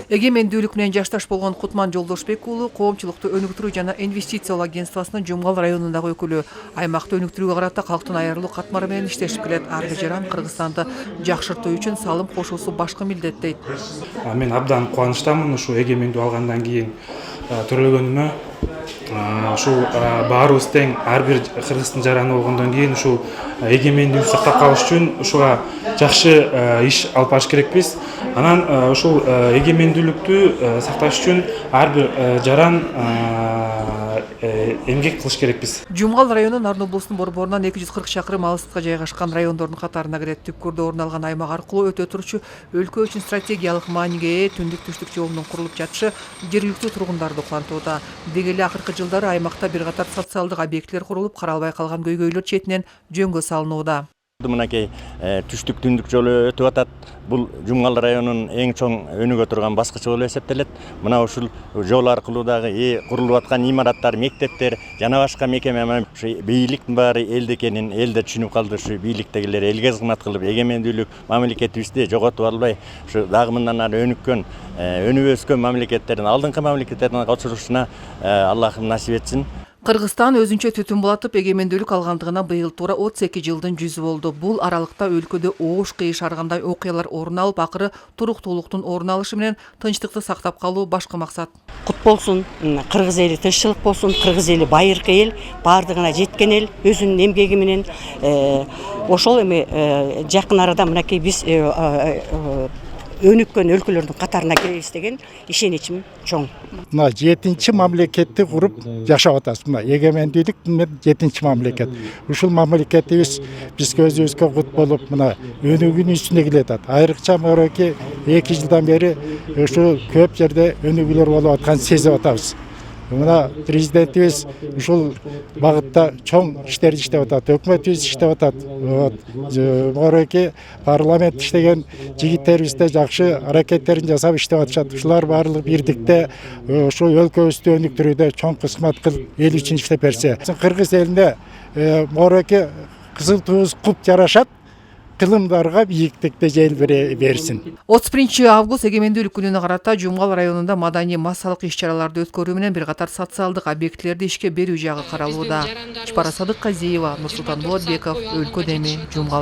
Эгемендүүлүк менен жашташ болгон Кутман Жолдошбек уулу коомчулукту өнүктүрүү жана инвестициялоо агентствосунун Жумгал районундагы өкүлү. Аймакты өнүктүрүүгө карата калктын айрылуу катмары менен иштешип келет. Ар бир жаран Кыргызстанды жакшыртуу үчүн салым кошуусу башкы милдет дейт. Мен абдан кубанычтамын ушу эгемендүү алгандан кийин төлөгөнүмө. Ушул баарыбыз тең, ар бир кыргыздын жараны болгондон кийин ушул эгемендүүлүктү сактап калыш үчүн ушуга жакшы иш алып барыш керекпиз. Анан ушул эгемендүүлүктү сакташ үчүн ар бир жаран эмгек кылыш керекпиз. Жумгал району Нарын облусунун борборунан 240 чакырым алыстыкта жайгашкан райондордун катарына кирет. Түпкүрдө орун алган аймак аркылуу өтө турчу өлкө үчүн стратегиялык мааниге ээ түндүк-түштүк жолунун курулуп жатышы жергиликтүү тургундарды кубантууда. Деги эле акыркы жылдары аймакта бир катар социалдык объектилер курулуп, каралбай калган көйгөйлөр четинен жөнгө салынууда. Мынакей түштүк түндүк жолу өтүп атат. Бул Жумгал районунун эң чоң өнүгө турган баскычы болуп эсептелет. Мына ушул жол аркылуу дагы курулуп аткан имараттар, мектептер жана башка мекеме ушу бийликтин баары элде экенин элде түшүнүп калды. Ушу бийликтегилер элге кызмат кылып, эгемендүүлүк мамлекетибизди жоготуп албай, ушу дагы мындан ары өнүккөн, өнүп өскөн мамлекеттердин, алдыңкы мамлекеттердин катышуусуна Аллахым насип этсин. Кыргызстан өзүнчө түтүн булатып эгемендүүлүк алгандыгына быйыл туура 32 жылдын жүзү болду. Бул аралыкта өлкөдө оош кыйыш аргандай окуялар орун алып, акыры туруктуулуктун орун алышы менен тынчтыкты сактап калуу башкы максат. Кут болсун, кыргыз эли тынччылык болсун, кыргыз эли байыркы эл, баардыгына жеткен эл, өзүнүн эмгеги менен ошол эми жакын арада мынакей биз өнүккөн өлкөлөрдүн катарына киребиз деген ишеничим чоң. Мына 7-чи мамлекетти куруп жашап атабыз. Мына эгемендүүлүк менен 7-чи мамлекет. Ушул мамлекетибиз бизге өзүбүзгө кут болуп, мына өнүгүүнүн үстүнө келет. Айрыкча мынакей 2 жылдан бери ушул көп жерде өнүгүүлөр болуп атканын сезип атабыз. Мына президентибиз ушул багытта чоң иштерди иштеп атат, өкмөтүбүз иштеп атат. Мынакей парламент иштеген жигиттерибизде жакшы аракеттерин жасап иштеп атышат. Ушулар баардыгы бирдикте ушу өлкөбүздү өнүктүрүүдө чоң кызмат кылып, эл үчүн иштеп берсе. Кыргыз элине мынакей кызыл туубуз куп жарашат. Кылымдарга бийиктикте жел берсин. 31 август эгемендүүлүк күнүнө карата Жумгал районунда маданий массалык иш-чараларды өткөрүү менен бир катар социалдык объектилерди ишке берүү жагы каралууда. Чапара Садыкказиева, Нурсултан Болотбеков, Өлкө Деми, Жумгал.